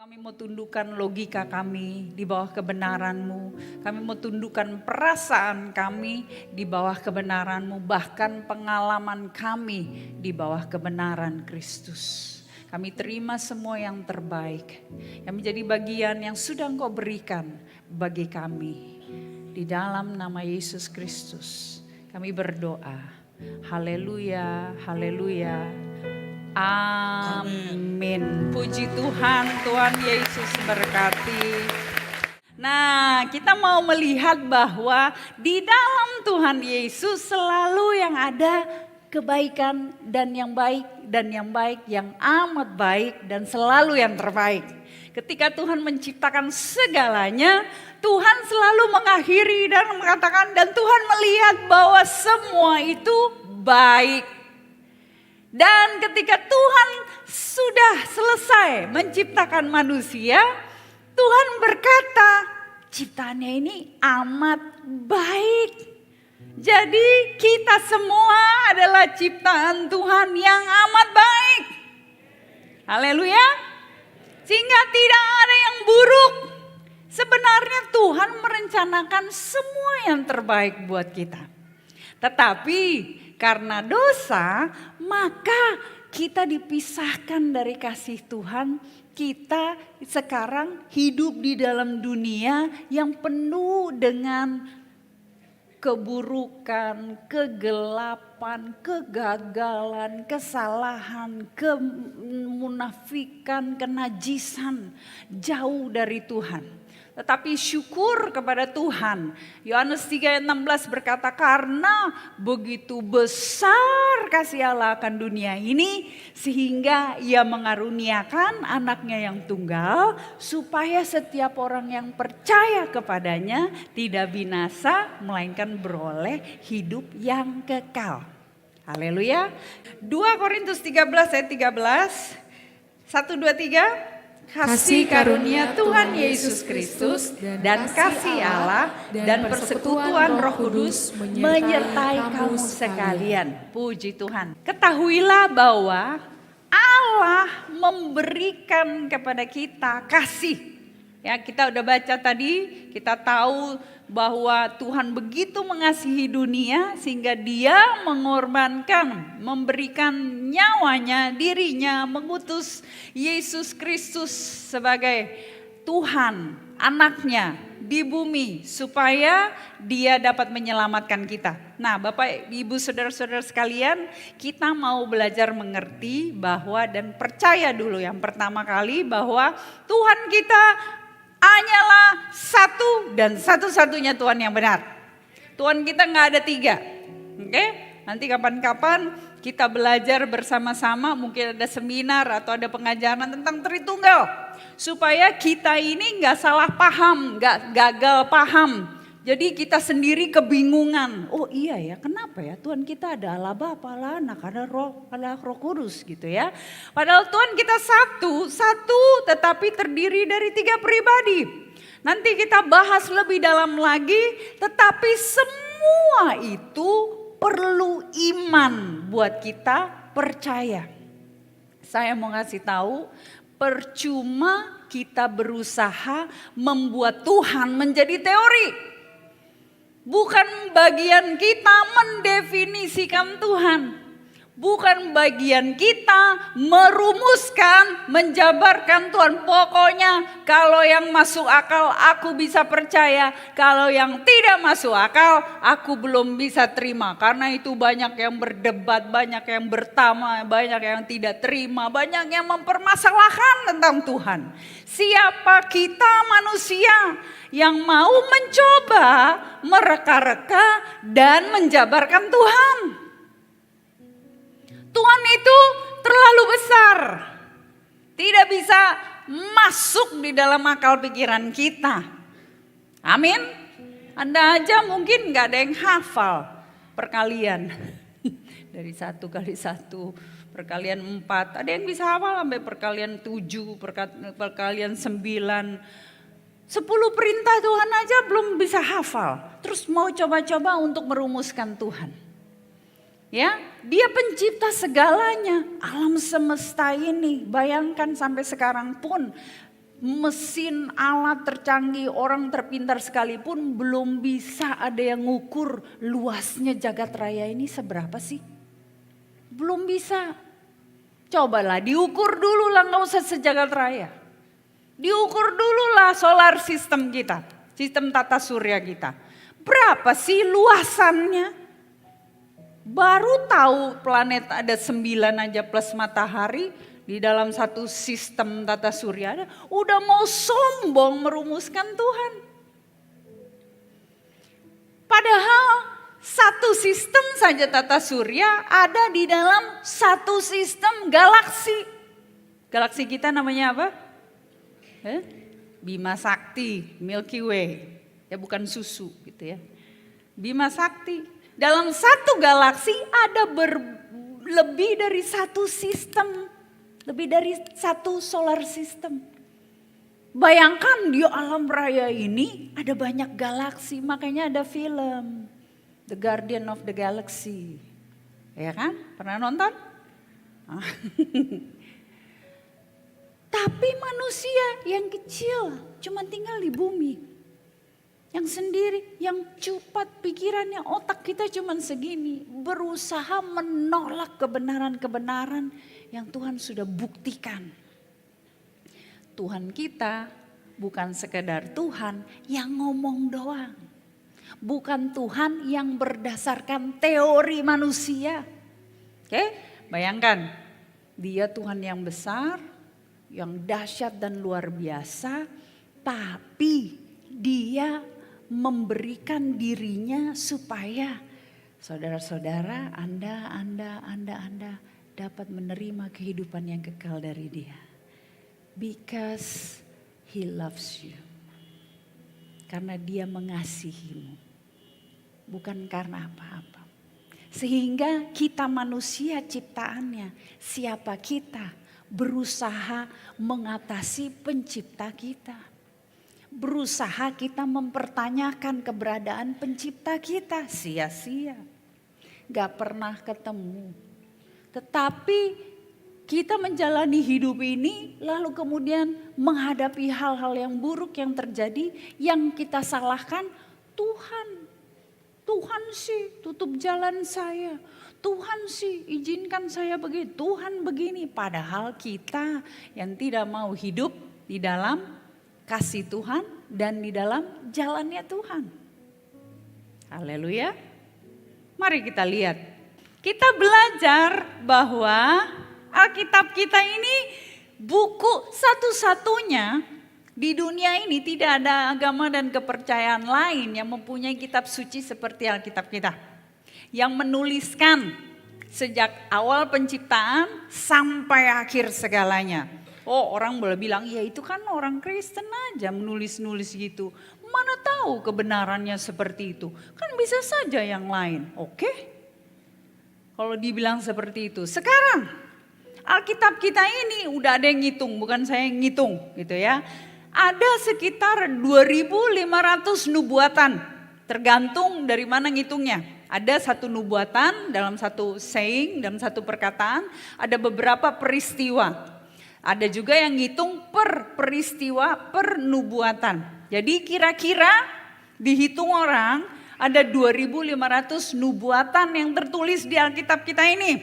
Kami mau tundukkan logika kami di bawah kebenaran-Mu. Kami mau tundukkan perasaan kami di bawah kebenaran-Mu. Bahkan pengalaman kami di bawah kebenaran Kristus. Kami terima semua yang terbaik. Yang menjadi bagian yang sudah Engkau berikan bagi kami. Di dalam nama Yesus Kristus kami berdoa. Haleluya, haleluya. Amin. Puji Tuhan, Tuhan Yesus berkati. Nah, kita mau melihat bahwa di dalam Tuhan Yesus selalu yang ada kebaikan dan yang baik yang amat baik dan selalu yang terbaik. Ketika Tuhan menciptakan segalanya, Tuhan selalu mengakhiri dan mengatakan dan Tuhan melihat bahwa semua itu baik. Dan ketika Tuhan sudah selesai menciptakan manusia, Tuhan berkata, ciptaannya ini amat baik. Jadi kita semua adalah ciptaan Tuhan yang amat baik. Haleluya. Sehingga tidak ada yang buruk. Sebenarnya Tuhan merencanakan semua yang terbaik buat kita. Tetapi karena dosa, maka kita dipisahkan dari kasih Tuhan. Kita sekarang hidup di dalam dunia yang penuh dengan keburukan, kegelapan, kegagalan, kesalahan, kemunafikan, kenajisan, jauh dari Tuhan. Tetapi syukur kepada Tuhan. Yohanes 3 ayat 16 berkata, karena begitu besar kasih Allah akan dunia ini, sehingga ia mengaruniakan anaknya yang tunggal, supaya setiap orang yang percaya kepadanya tidak binasa, melainkan beroleh hidup yang kekal. Haleluya. 2 Korintus 13 ayat 13, 1, 2, 3. Kasih karunia Tuhan Yesus Kristus dan kasih Allah dan persekutuan Roh Kudus menyertai kamu sekalian. Puji Tuhan. Ketahuilah bahwa Allah memberikan kepada kita kasih. Ya, kita udah baca tadi, kita tahu bahwa Tuhan begitu mengasihi dunia sehingga Dia mengorbankan, memberikan nyawanya, dirinya, mengutus Yesus Kristus sebagai Tuhan, anaknya di bumi supaya Dia dapat menyelamatkan kita. Nah, Bapak, Ibu, Saudara-saudara sekalian, kita mau belajar mengerti bahwa dan percaya dulu yang pertama kali bahwa Tuhan kita hanyalah satu dan satu-satunya Tuhan yang benar. Tuhan kita gak ada tiga. Oke? Nanti kapan-kapan kita belajar bersama-sama, mungkin ada seminar atau ada pengajaran tentang Tritunggal. Supaya kita ini gak salah paham, gak gagal paham. Jadi kita sendiri kebingungan. Oh iya ya, kenapa ya Tuhan kita ada Allah Bapa, Allah Anak, ada Roh Kudus gitu ya. Padahal Tuhan kita satu tetapi terdiri dari 3 pribadi. Nanti kita bahas lebih dalam lagi, tetapi semua itu perlu iman buat kita percaya. Saya mau ngasih tahu, percuma kita berusaha membuat Tuhan menjadi teori. Bukan bagian kita mendefinisikan Tuhan. Bukan bagian kita merumuskan, menjabarkan Tuhan. Pokoknya kalau yang masuk akal aku bisa percaya. Kalau yang tidak masuk akal aku belum bisa terima. Karena itu banyak yang berdebat, banyak yang bertama, banyak yang tidak terima. Banyak yang mempermasalahkan tentang Tuhan. Siapa kita manusia yang mau mencoba mereka-reka dan menjabarkan Tuhan. Tuhan itu terlalu besar. Tidak bisa masuk di dalam akal pikiran kita. Amin. Anda aja mungkin gak ada yang hafal perkalian. Dari 1 kali 1, perkalian 4. Ada yang bisa hafal sampai perkalian 7, perkalian 9. 10 perintah Tuhan aja belum bisa hafal. Terus mau coba-coba untuk merumuskan Tuhan. Ya, Dia pencipta segalanya, alam semesta ini. Bayangkan sampai sekarang pun mesin alat tercanggih, orang terpintar sekalipun belum bisa ada yang ngukur luasnya jagat raya ini seberapa sih. Belum bisa. Cobalah diukur dulu lah, gak usah sejagat raya. Diukur dulu lah solar system kita, sistem tata surya kita. Berapa sih luasannya? Baru tahu planet ada 9 aja plus matahari. Di dalam satu sistem tata surya ada, udah mau sombong merumuskan Tuhan. Padahal satu sistem saja tata surya ada di dalam satu sistem galaksi. Galaksi kita namanya apa? Bima Sakti, Milky Way. Ya bukan susu gitu ya. Bima Sakti. Dalam satu galaksi ada lebih dari satu sistem. Lebih dari satu solar system. Bayangkan di alam raya ini ada banyak galaksi. Makanya ada film The Guardian of the Galaxy. Ya kan? Pernah nonton? Tapi manusia yang kecil cuma tinggal di bumi. Yang sendiri, yang cepat pikirannya, otak kita cuma segini. Berusaha menolak kebenaran-kebenaran yang Tuhan sudah buktikan. Tuhan kita bukan sekedar Tuhan yang ngomong doang. Bukan Tuhan yang berdasarkan teori manusia. Oke, bayangkan dia Tuhan yang besar, yang dahsyat dan luar biasa. Tapi dia memberikan dirinya supaya saudara-saudara, Anda dapat menerima kehidupan yang kekal dari Dia. Because He loves you. Karena Dia mengasihimu. Bukan karena apa-apa. Sehingga kita manusia ciptaannya, siapa kita, berusaha mengatasi pencipta kita. Berusaha kita mempertanyakan keberadaan pencipta kita, sia-sia. Gak pernah ketemu. Tetapi kita menjalani hidup ini lalu kemudian menghadapi hal-hal yang buruk yang terjadi, yang kita salahkan Tuhan. Tuhan sih tutup jalan saya. Tuhan sih izinkan saya begini. Tuhan begini. Padahal kita yang tidak mau hidup di dalam kasih Tuhan dan di dalam jalannya Tuhan. Haleluya. Mari kita lihat. Kita belajar bahwa Alkitab kita ini buku satu-satunya di dunia ini, tidak ada agama dan kepercayaan lain yang mempunyai kitab suci seperti Alkitab kita. Yang menuliskan sejak awal penciptaan sampai akhir segalanya. Oh, orang boleh bilang, ya itu kan orang Kristen aja menulis-nulis gitu. Mana tahu kebenarannya seperti itu. Kan bisa saja yang lain. Oke. Kalau dibilang seperti itu. Sekarang Alkitab kita ini udah ada yang ngitung, bukan saya yang ngitung gitu ya. Ada sekitar 2.500 nubuatan. Tergantung dari mana ngitungnya. Ada satu nubuatan dalam satu saying, dalam satu perkataan. Ada beberapa peristiwa. Ada juga yang ngitung per peristiwa, per nubuatan. Jadi kira-kira dihitung orang ada 2.500 nubuatan yang tertulis di Alkitab kita ini.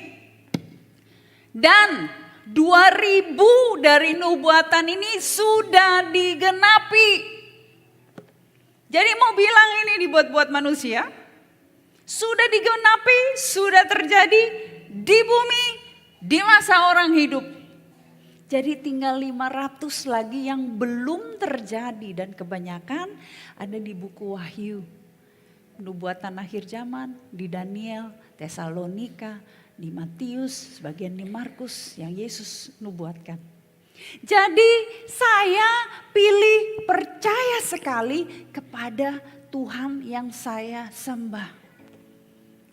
Dan 2.000 dari nubuatan ini sudah digenapi. Jadi mau bilang ini dibuat-buat manusia? Sudah digenapi, sudah terjadi di bumi, di masa orang hidup. Jadi tinggal 500 lagi yang belum terjadi dan kebanyakan ada di buku Wahyu. Nubuatan akhir zaman di Daniel, Tesalonika, di Matius, sebagian di Markus yang Yesus nubuatkan. Jadi saya pilih percaya sekali kepada Tuhan yang saya sembah.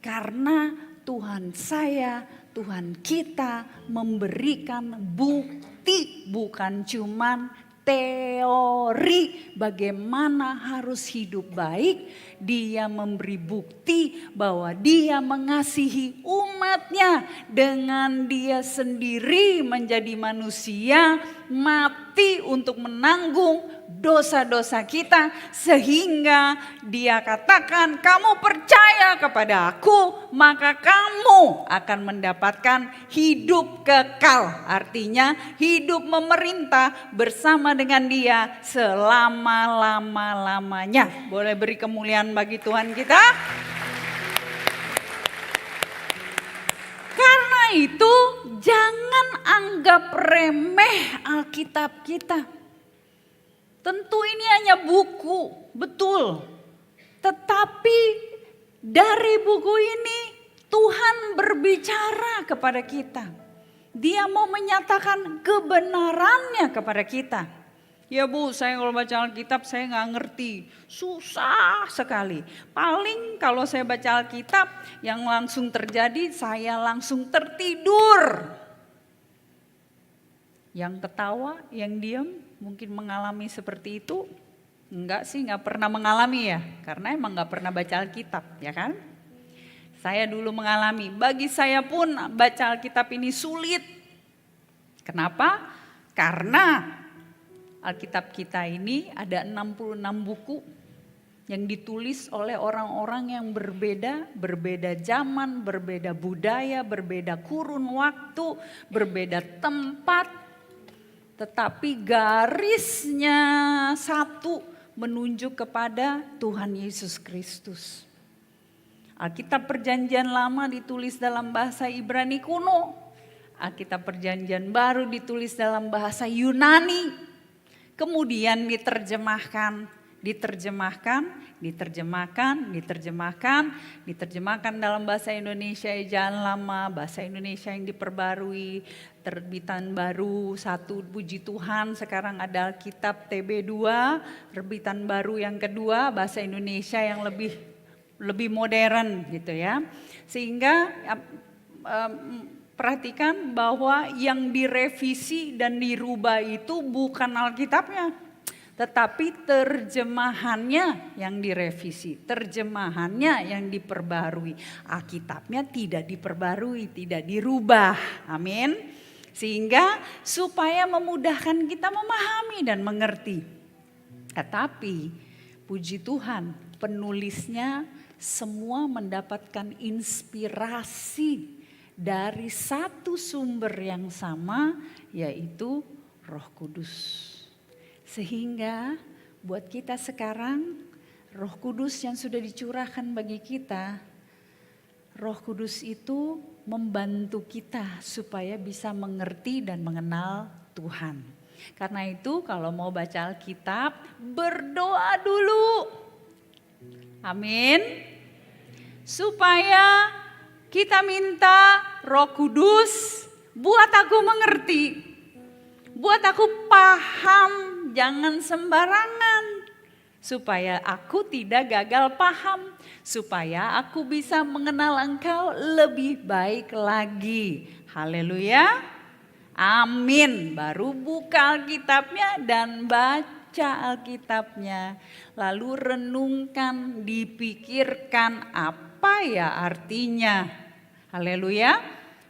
Karena Tuhan saya, Tuhan kita memberikan bukti, bukan cuman teori bagaimana harus hidup baik. Dia memberi bukti bahwa dia mengasihi umatnya dengan dia sendiri menjadi manusia, mati untuk menanggung dosa-dosa kita, sehingga dia katakan, kamu percaya kepada aku, maka kamu akan mendapatkan hidup kekal. Artinya hidup memerintah bersama dengan dia selama-lama-lamanya. Boleh beri kemuliaan bagi Tuhan kita. Karena itu jangan anggap remeh Alkitab kita. Tentu ini hanya buku, betul. Tetapi dari buku ini Tuhan berbicara kepada kita. Dia mau menyatakan kebenarannya kepada kita. Ya Bu, saya kalau baca Alkitab saya nggak ngerti, susah sekali. Paling kalau saya baca Alkitab yang langsung terjadi saya langsung tertidur. Yang ketawa, yang diam mungkin mengalami seperti itu. Enggak sih, nggak pernah mengalami ya, karena emang nggak pernah baca Alkitab, ya kan? Saya dulu mengalami, bagi saya pun baca Alkitab ini sulit. Kenapa? Karena Alkitab kita ini ada 66 buku yang ditulis oleh orang-orang yang berbeda zaman, berbeda budaya, berbeda kurun waktu, berbeda tempat. Tetapi garisnya satu, menunjuk kepada Tuhan Yesus Kristus. Alkitab Perjanjian Lama ditulis dalam bahasa Ibrani kuno. Alkitab Perjanjian Baru ditulis dalam bahasa Yunani. Kemudian diterjemahkan dalam bahasa Indonesia Ejaan Lama, bahasa Indonesia yang diperbarui, terbitan baru 1 puji Tuhan, sekarang ada Alkitab TB2, terbitan baru yang kedua, bahasa Indonesia yang lebih modern gitu ya. Sehingga perhatikan bahwa yang direvisi dan dirubah itu bukan Alkitabnya, tetapi terjemahannya yang direvisi, terjemahannya yang diperbarui. Alkitabnya tidak diperbarui, tidak dirubah. Amin. Sehingga supaya memudahkan kita memahami dan mengerti. Tetapi puji Tuhan, penulisnya semua mendapatkan inspirasi dari satu sumber yang sama, yaitu Roh Kudus. Sehingga buat kita sekarang, Roh Kudus yang sudah dicurahkan bagi kita, Roh Kudus itu membantu kita supaya bisa mengerti dan mengenal Tuhan. Karena itu kalau mau baca Alkitab, berdoa dulu. Amin. Supaya kita minta Roh Kudus buat aku mengerti, buat aku paham, jangan sembarangan. Supaya aku tidak gagal paham, supaya aku bisa mengenal Engkau lebih baik lagi. Haleluya, amin. Baru buka Alkitabnya dan baca Alkitabnya. Lalu renungkan, dipikirkan apa ya artinya. Haleluya.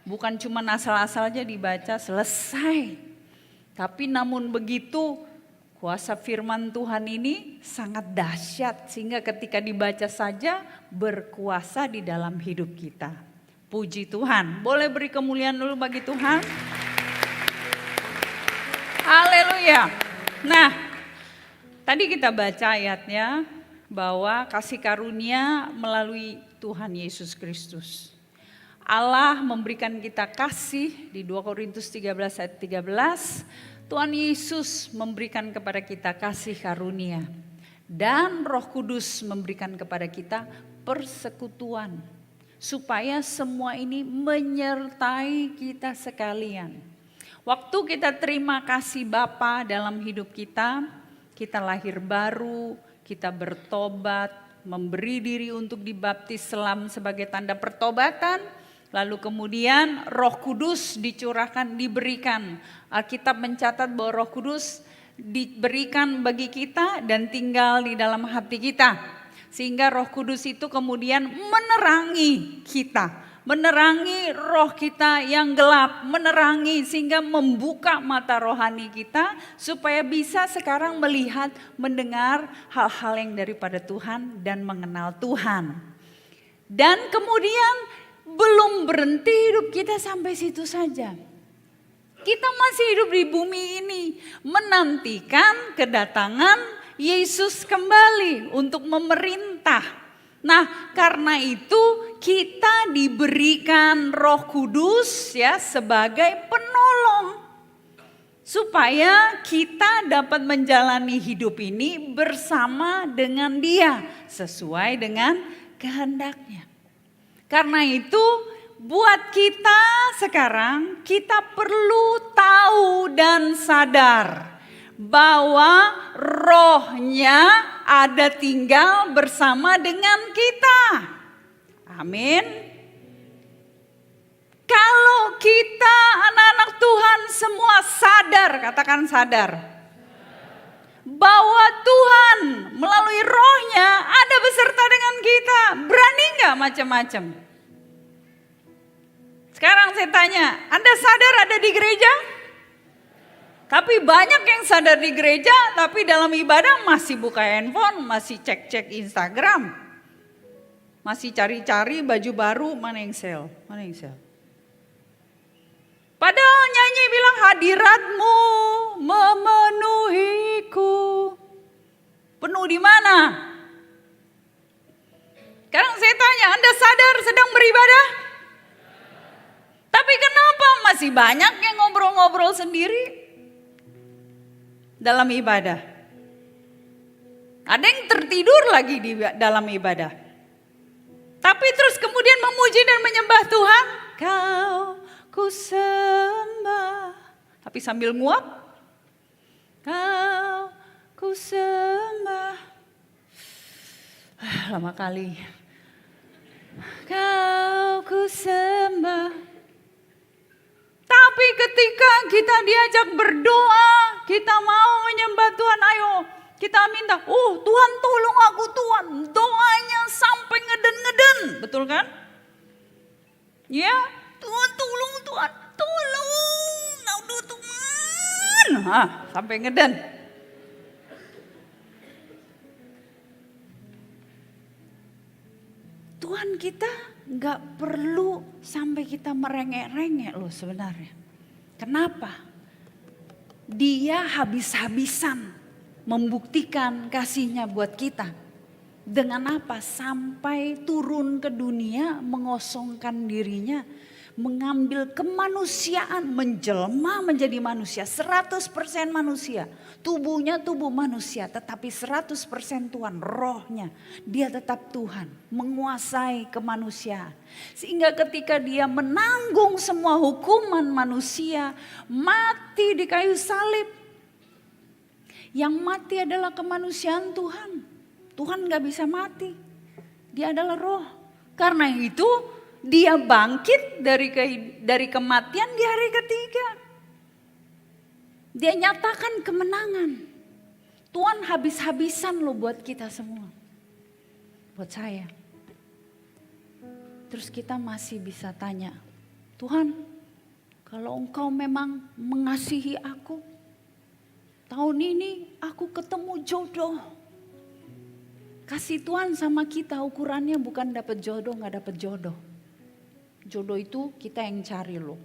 Bukan cuma asal-asal aja dibaca selesai. Tapi namun begitu kuasa firman Tuhan ini sangat dahsyat. Sehingga ketika dibaca saja berkuasa di dalam hidup kita. Puji Tuhan. Boleh beri kemuliaan dulu bagi Tuhan. Haleluya. Nah, tadi kita baca ayatnya bahwa kasih karunia melalui Tuhan Yesus Kristus. Allah memberikan kita kasih di 2 Korintus 13 ayat 13. Tuhan Yesus memberikan kepada kita kasih karunia. Dan Roh Kudus memberikan kepada kita persekutuan. Supaya semua ini menyertai kita sekalian. Waktu kita terima kasih Bapa dalam hidup kita lahir baru, kita bertobat, memberi diri untuk dibaptis selam sebagai tanda pertobatan. Lalu kemudian Roh Kudus dicurahkan, diberikan. Alkitab mencatat bahwa Roh Kudus diberikan bagi kita dan tinggal di dalam hati kita. Sehingga Roh Kudus itu kemudian menerangi kita, menerangi roh kita yang gelap, menerangi sehingga membuka mata rohani kita supaya bisa sekarang melihat, mendengar hal-hal yang daripada Tuhan dan mengenal Tuhan. Dan kemudian belum berhenti hidup kita sampai situ saja. Kita masih hidup di bumi ini menantikan kedatangan Yesus kembali untuk memerintah. Nah, karena itu kita diberikan Roh Kudus ya sebagai penolong supaya kita dapat menjalani hidup ini bersama dengan Dia sesuai dengan kehendaknya. Karena itu buat kita sekarang kita perlu tahu dan sadar bahwa rohnya ada tinggal bersama dengan kita. Amin. Kalau kita anak-anak Tuhan semua sadar, katakan sadar, bahwa Tuhan melalui rohnya ada beserta dengan kita, berani gak macam-macam? Sekarang saya tanya, Anda sadar ada di gereja? Tapi banyak yang sadar di gereja, tapi dalam ibadah masih buka handphone, masih cek-cek Instagram. Masih cari-cari baju baru, mana yang sale, mana yang sale. Padahal nyanyi bilang hadiratmu memenuhiku. Penuh di mana? Sekarang saya tanya, Anda sadar sedang beribadah? Tapi kenapa masih banyak yang ngobrol-ngobrol sendiri dalam ibadah? Ada yang tertidur lagi di dalam ibadah. Tapi terus kemudian memuji dan menyembah Tuhan. Kau ku sembah. Tapi sambil nguap. Kau ku sembah. Lama kali. Kau ku sembah. Tapi ketika kita diajak berdoa, kita mau menyembah Tuhan, ayo kita minta, Tuhan tolong aku Tuhan, doanya sampai ngeden-ngeden, betul kan? Ya, Tuhan tolong, naudu Tuhan, sampai ngeden. Tuhan kita gak perlu sampai kita merengek-rengek loh sebenarnya. Kenapa? Dia habis-habisan membuktikan kasihnya buat kita. Dengan apa? Sampai turun ke dunia, mengosongkan dirinya, mengambil kemanusiaan, menjelma menjadi manusia, 100% manusia. Tubuhnya tubuh manusia, tetapi 100% Tuhan, rohnya. Dia tetap Tuhan, menguasai kemanusiaan. Sehingga ketika dia menanggung semua hukuman manusia, mati di kayu salib. Yang mati adalah kemanusiaan Tuhan. Tuhan gak bisa mati, dia adalah roh. Karena itu dia bangkit dari kematian di hari ketiga. Dia nyatakan kemenangan. Tuhan habis-habisan loh buat kita semua. Buat saya. Terus kita masih bisa tanya, Tuhan, kalau Engkau memang mengasihi aku, tahun ini aku ketemu jodoh. Kasih Tuhan sama kita ukurannya bukan dapat jodoh, gak dapat jodoh. Jodoh itu kita yang cari loh.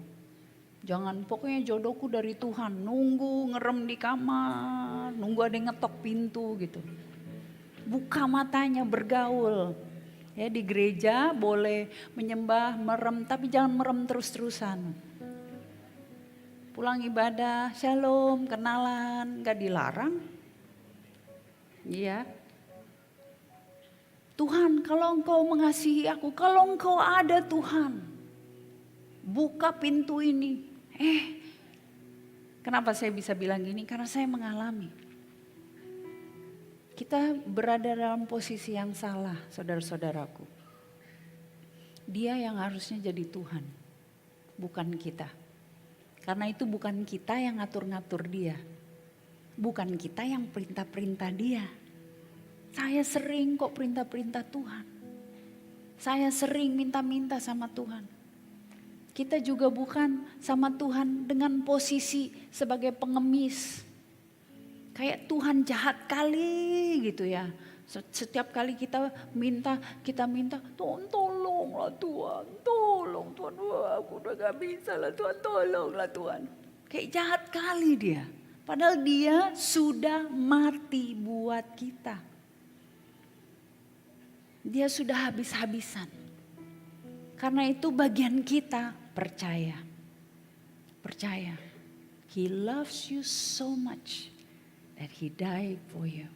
Jangan pokoknya jodohku dari Tuhan. Nunggu ngerem di kamar. Nunggu ada yang ngetok pintu gitu. Buka matanya bergaul. Ya di gereja boleh menyembah, merem. Tapi jangan merem terus-terusan. Pulang ibadah, shalom, kenalan. Gak dilarang. Iya. Tuhan, kalau Engkau mengasihi aku. Kalau Engkau ada Tuhan. Buka pintu ini. Kenapa saya bisa bilang gini? Karena saya mengalami. Kita berada dalam posisi yang salah, saudara-saudaraku. Dia yang harusnya jadi Tuhan, bukan kita. Karena itu bukan kita yang ngatur-ngatur dia. Bukan kita yang perintah-perintah dia. Saya sering kok perintah-perintah Tuhan. Saya sering minta-minta sama Tuhan. Kita juga bukan sama Tuhan dengan posisi sebagai pengemis. Kayak Tuhan jahat kali gitu ya. Setiap kali kita minta, Tuhan tolonglah Tuhan, tolong Tuhan, wah, aku udah gak bisa lah Tuhan, tolonglah Tuhan. Kayak jahat kali dia, padahal dia sudah mati buat kita. Dia sudah habis-habisan. Karena itu bagian kita percaya. Percaya. He loves you so much that he died for you.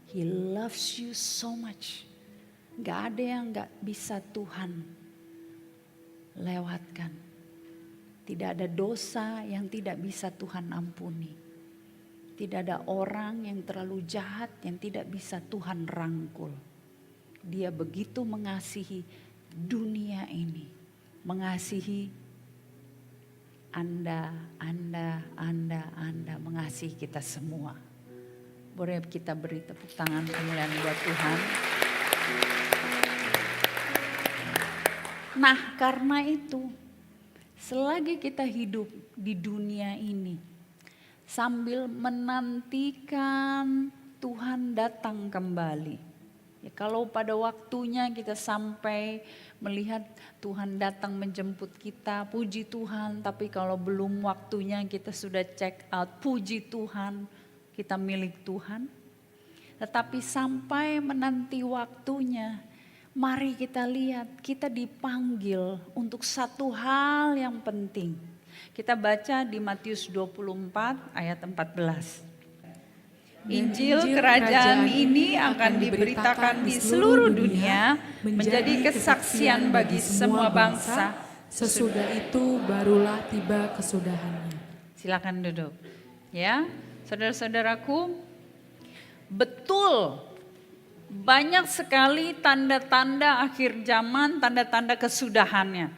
He loves you so much. Gak ada yang gak bisa Tuhan lewatkan. Tidak ada dosa yang tidak bisa Tuhan ampuni. Tidak ada orang yang terlalu jahat yang tidak bisa Tuhan rangkul. Dia begitu mengasihi dunia ini. Mengasihi Anda, mengasihi kita semua. Boleh kita beri tepuk tangan kemuliaan buat Tuhan. Nah, karena itu selagi kita hidup di dunia ini sambil menantikan Tuhan datang kembali. Ya, kalau pada waktunya kita sampai melihat Tuhan datang menjemput kita, puji Tuhan. Tapi kalau belum waktunya kita sudah check out, puji Tuhan, kita milik Tuhan. Tetapi sampai menanti waktunya, mari kita lihat kita dipanggil untuk satu hal yang penting. Kita baca di Matius 24 ayat 14. Injil kerajaan ini akan diberitakan di seluruh dunia menjadi kesaksian bagi semua bangsa. Sesudah itu barulah tiba kesudahannya. Silakan duduk. Ya, saudara-saudaraku, betul banyak sekali tanda-tanda akhir zaman, tanda-tanda kesudahannya.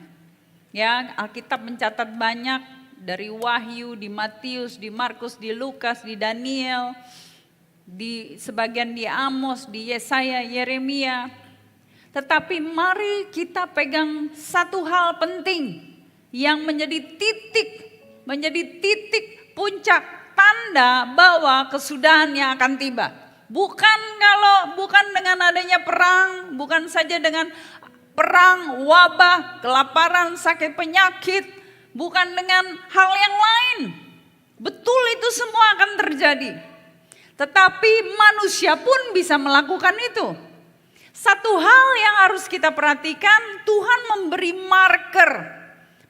Ya, Alkitab mencatat banyak dari Wahyu, di Matius, di Markus, di Lukas, di Daniel, di sebagian di Amos, di Yesaya, Yeremia. Tetapi mari kita pegang satu hal penting yang menjadi titik puncak tanda bahwa kesudahannya akan tiba. Bukan dengan adanya perang, bukan saja dengan perang, wabah, kelaparan, sakit penyakit, bukan dengan hal yang lain. Betul itu semua akan terjadi. Tetapi manusia pun bisa melakukan itu. Satu hal yang harus kita perhatikan, Tuhan memberi marker,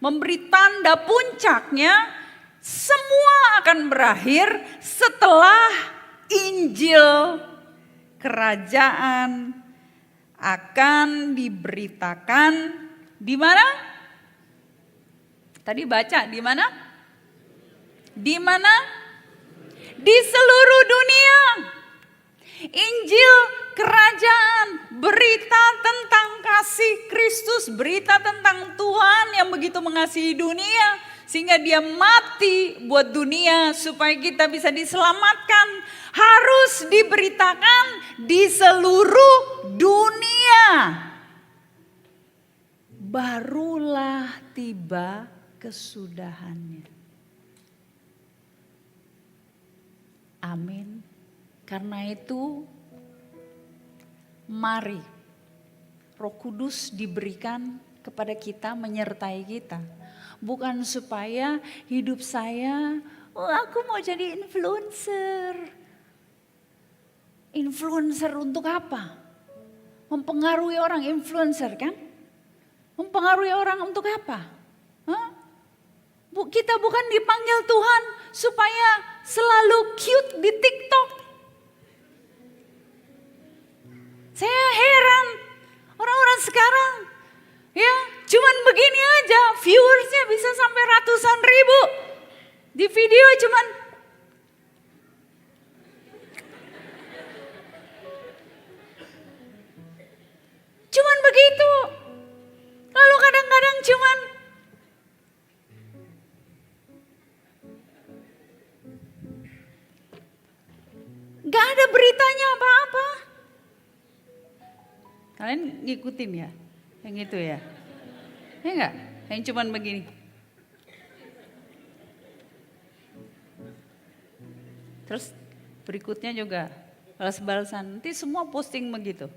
memberi tanda puncaknya, semua akan berakhir setelah Injil kerajaan akan diberitakan di mana? Tadi baca di mana? Di mana? Di seluruh dunia. Injil kerajaan, berita tentang kasih Kristus, berita tentang Tuhan yang begitu mengasihi dunia sehingga dia mati buat dunia supaya kita bisa diselamatkan, harus diberitakan di seluruh dunia. Barulah tiba kesudahannya. Amin. Karena itu mari Roh Kudus diberikan kepada kita, menyertai kita. Bukan supaya hidup saya, aku mau jadi influencer. Influencer untuk apa? Mempengaruhi orang, influencer kan? Mempengaruhi orang untuk apa? Kita bukan dipanggil Tuhan supaya selalu cute di TikTok. Saya heran orang-orang sekarang ya cuman begini aja, viewersnya bisa sampai ratusan ribu. Di video cuman begitu. Lalu kadang-kadang cuman gak ada beritanya apa-apa. Kalian ngikutin ya, yang itu ya? Ya enggak? yang cuman begini. Terus berikutnya juga balas-balasan, nanti semua posting begitu.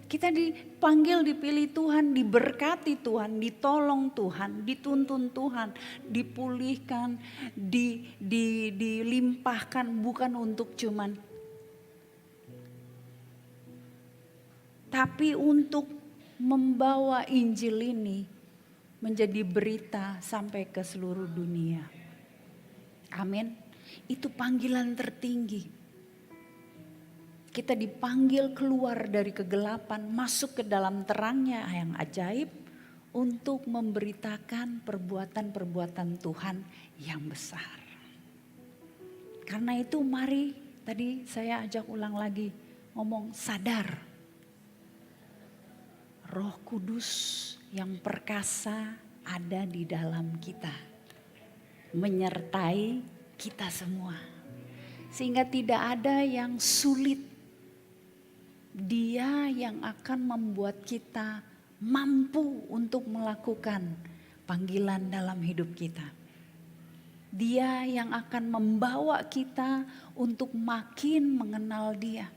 Kita dipanggil, dipilih Tuhan, diberkati Tuhan, ditolong Tuhan, dituntun Tuhan, dipulihkan, dilimpahkan, bukan untuk cuman, tapi untuk membawa Injil ini menjadi berita sampai ke seluruh dunia. Amin. Itu panggilan tertinggi. Kita dipanggil keluar dari kegelapan, masuk ke dalam terangnya yang ajaib untuk memberitakan perbuatan-perbuatan Tuhan yang besar. Karena itu mari, tadi saya ajak ulang lagi, ngomong sadar. Roh Kudus yang perkasa ada di dalam kita, menyertai kita semua. Sehingga tidak ada yang sulit. Dia yang akan membuat kita mampu untuk melakukan panggilan dalam hidup kita. Dia yang akan membawa kita untuk makin mengenal Dia.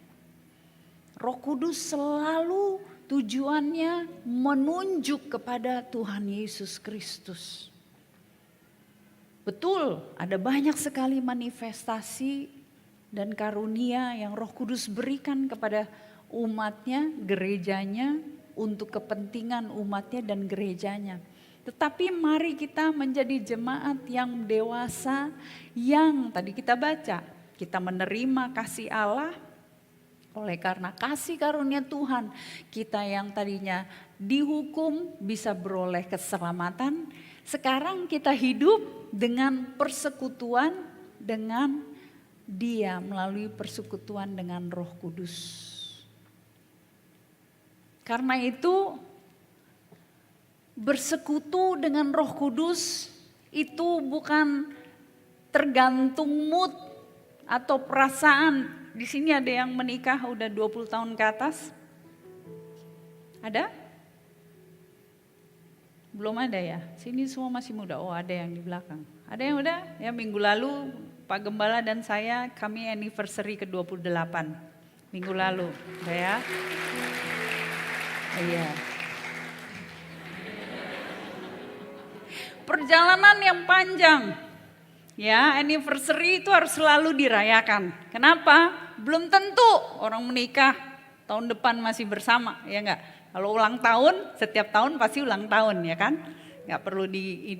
Roh Kudus selalu tujuannya menunjuk kepada Tuhan Yesus Kristus. Betul, ada banyak sekali manifestasi dan karunia yang Roh Kudus berikan kepada umatnya, gerejanya, untuk kepentingan umatnya dan gerejanya. Tetapi mari kita menjadi jemaat yang dewasa, yang tadi kita baca, kita menerima kasih Allah. Oleh karena kasih karunia Tuhan, kita yang tadinya dihukum bisa beroleh keselamatan. Sekarang kita hidup dengan persekutuan dengan Dia melalui persekutuan dengan Roh Kudus. Karena itu bersekutu dengan Roh Kudus itu bukan tergantung mood atau perasaan. Di sini ada yang menikah udah 20 tahun ke atas? Ada? Belum ada ya? Sini semua masih muda. Oh, ada yang di belakang. Ada yang udah? Ya, minggu lalu Pak Gembala dan saya kami anniversary ke-28. Minggu lalu, udah ya? Iya. Perjalanan yang panjang. Ya, anniversary itu harus selalu dirayakan. Kenapa? Belum tentu orang menikah tahun depan masih bersama, ya enggak? Kalau ulang tahun, setiap tahun pasti ulang tahun, ya kan? Enggak perlu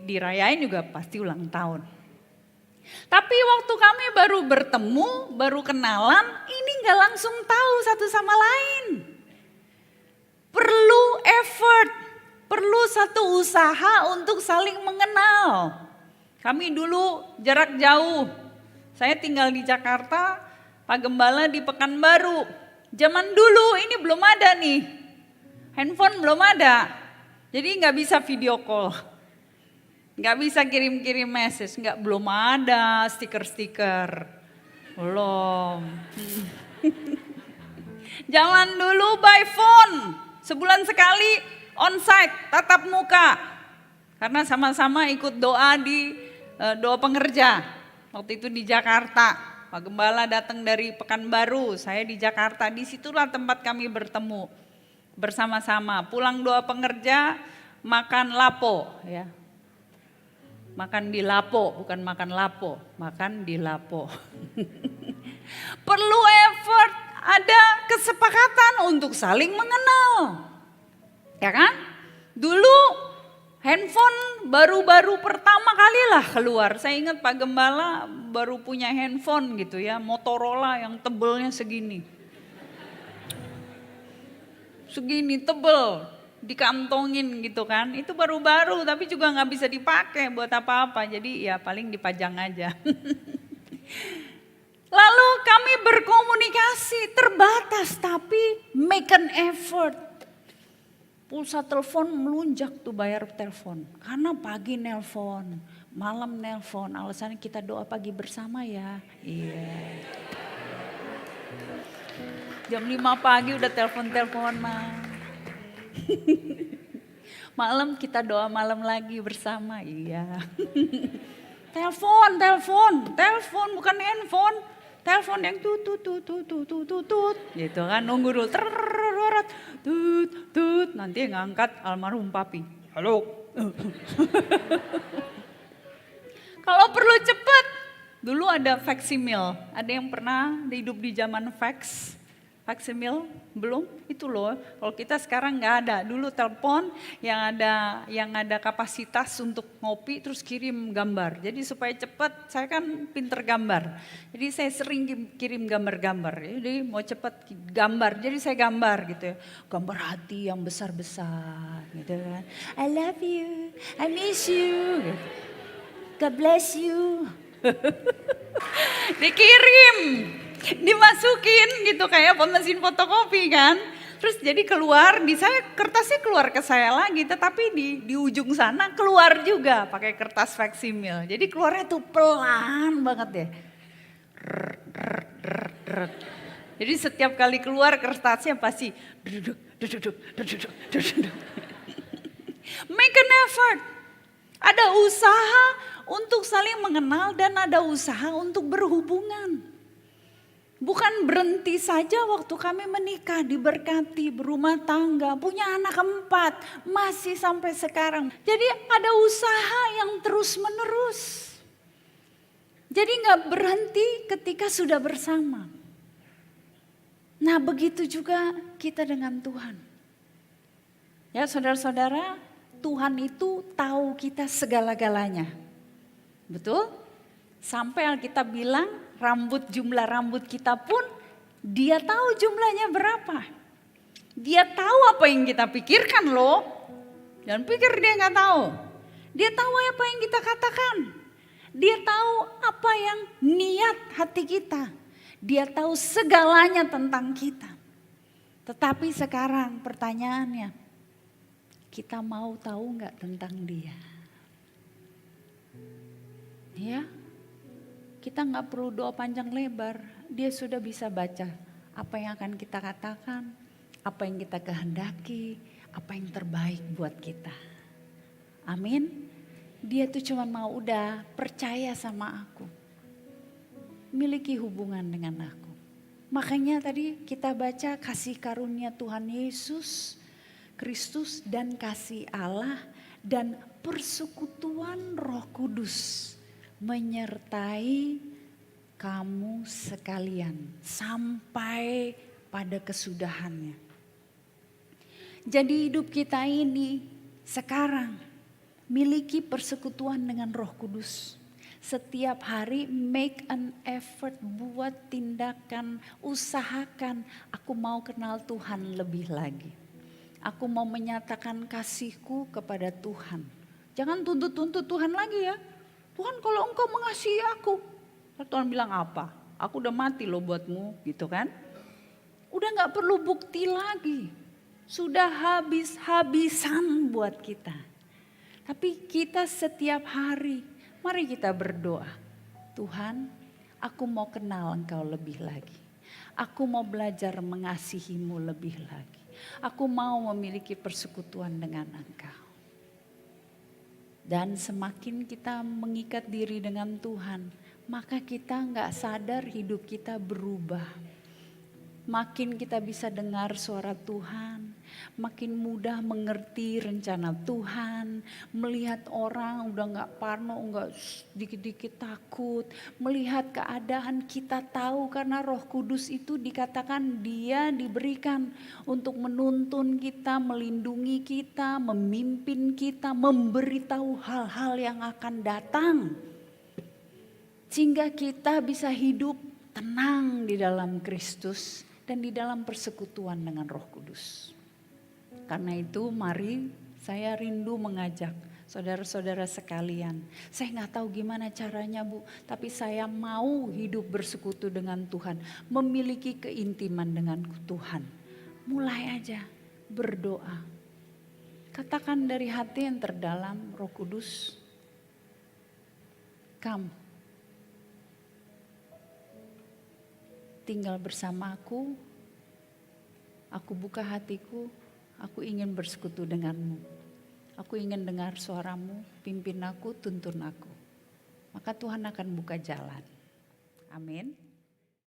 dirayain juga pasti ulang tahun. Tapi waktu kami baru bertemu, baru kenalan, ini enggak langsung tahu satu sama lain. Perlu effort, perlu satu usaha untuk saling mengenal. Kami dulu jarak jauh, saya tinggal di Jakarta, Pak Gembala di Pekanbaru. Zaman dulu ini belum ada nih, handphone belum ada, jadi nggak bisa video call, nggak bisa kirim-kirim message, belum ada stiker-stiker, belum. Zaman dulu by phone. Sebulan sekali onsite, tatap muka. Karena sama-sama ikut doa di doa pengerja. Waktu itu di Jakarta. Pak Gembala datang dari Pekanbaru, saya di Jakarta. Disitulah tempat kami bertemu bersama-sama. Pulang doa pengerja, makan lapo. Ya. Makan di lapo, bukan makan lapo. Makan di lapo. Perlu effort. Ada kesepakatan untuk saling mengenal. Ya kan? Dulu handphone baru-baru pertama kali lah keluar. Saya ingat Pak Gembala baru punya handphone gitu ya. Motorola yang tebelnya segini. Segini tebel. Dikantongin gitu kan. Itu baru-baru tapi juga gak bisa dipakai buat apa-apa. Jadi ya paling dipajang aja. Lalu kami berkomunikasi terbatas tapi make an effort. Pulsa telepon melunjak tuh bayar telepon. Karena pagi nelpon, malam nelpon. Alasannya kita doa pagi bersama ya. Iya. Jam 5 pagi udah telepon-teleponan. Malam kita doa malam lagi bersama, iya. Telepon bukan handphone. Telepon yang tut gitu kan, nunggu dulu tut nanti yang ngangkat almarhum papi. Halo. Kalau perlu cepat, dulu ada faksimil. Ada yang pernah hidup di zaman faksimil? Belum? Itu loh. Kalau kita sekarang nggak ada. Dulu telepon yang ada kapasitas untuk ngopi terus kirim gambar. Jadi supaya cepat, saya kan pinter gambar. Jadi saya sering kirim gambar-gambar. Jadi mau cepat gambar. Jadi saya gambar gitu ya. Gambar hati yang besar-besar gitu kan. I love you, I miss you. Gitu. God bless you. Dikirim, dimasukin gitu kayak mesin fotokopi kan. Terus jadi keluar, kertasnya keluar ke saya lagi, tetapi di ujung sana keluar juga pakai kertas faksimil. Jadi keluarnya tuh pelan banget deh. Jadi setiap kali keluar kertasnya pasti duduk. Make an effort. Ada usaha untuk saling mengenal dan ada usaha untuk berhubungan. Bukan berhenti saja waktu kami menikah, diberkati, berumah tangga, punya anak 4, masih sampai sekarang. Jadi ada usaha yang terus menerus. Jadi gak berhenti ketika sudah bersama. Nah begitu juga kita dengan Tuhan. Ya saudara-saudara, Tuhan itu tahu kita segala-galanya. Betul? Sampai Alkitab bilang jumlah rambut kita pun dia tahu jumlahnya berapa. Dia tahu apa yang kita pikirkan loh. Jangan pikir dia gak tahu. Dia tahu apa yang kita katakan. Dia tahu apa yang niat hati kita. Dia tahu segalanya tentang kita. Tetapi sekarang pertanyaannya, kita mau tahu nggak tentang dia? Ya, kita nggak perlu doa panjang lebar. Dia sudah bisa baca apa yang akan kita katakan, apa yang kita kehendaki, apa yang terbaik buat kita. Amin. Dia tuh cuma mau udah percaya sama aku, miliki hubungan dengan aku. Makanya tadi kita baca kasih karunia Tuhan Yesus Kristus dan kasih Allah dan persekutuan Roh Kudus menyertai kamu sekalian sampai pada kesudahannya. Jadi hidup kita ini sekarang miliki persekutuan dengan Roh Kudus. Setiap hari make an effort, buat tindakan, usahakan aku mau kenal Tuhan lebih lagi. Aku mau menyatakan kasihku kepada Tuhan. Jangan tuntut-tuntut Tuhan lagi ya. Tuhan kalau engkau mengasihi aku. Tuhan bilang apa? Aku udah mati loh buatmu gitu kan. Udah gak perlu bukti lagi. Sudah habis-habisan buat kita. Tapi kita setiap hari mari kita berdoa. Tuhan aku mau kenal engkau lebih lagi. Aku mau belajar mengasihimu lebih lagi. Aku mau memiliki persekutuan dengan engkau. Dan semakin kita mengikat diri dengan Tuhan, maka kita gak sadar hidup kita berubah. Makin kita bisa dengar suara Tuhan, makin mudah mengerti rencana Tuhan, melihat orang udah gak parno, gak dikit-dikit takut, melihat keadaan kita tahu karena Roh Kudus itu dikatakan dia diberikan untuk menuntun kita, melindungi kita, memimpin kita, memberitahu hal-hal yang akan datang. Sehingga kita bisa hidup tenang di dalam Kristus dan di dalam persekutuan dengan Roh Kudus. Karena itu mari saya rindu mengajak saudara-saudara sekalian. Saya gak tahu gimana caranya Bu, tapi saya mau hidup bersekutu dengan Tuhan. Memiliki keintiman dengan Tuhan. Mulai aja berdoa. Katakan dari hati yang terdalam, Roh Kudus, come. Tinggal bersama aku buka hatiku, aku ingin bersekutu denganmu. Aku ingin dengar suaramu, pimpin aku, tuntun aku. Maka Tuhan akan buka jalan. Amin.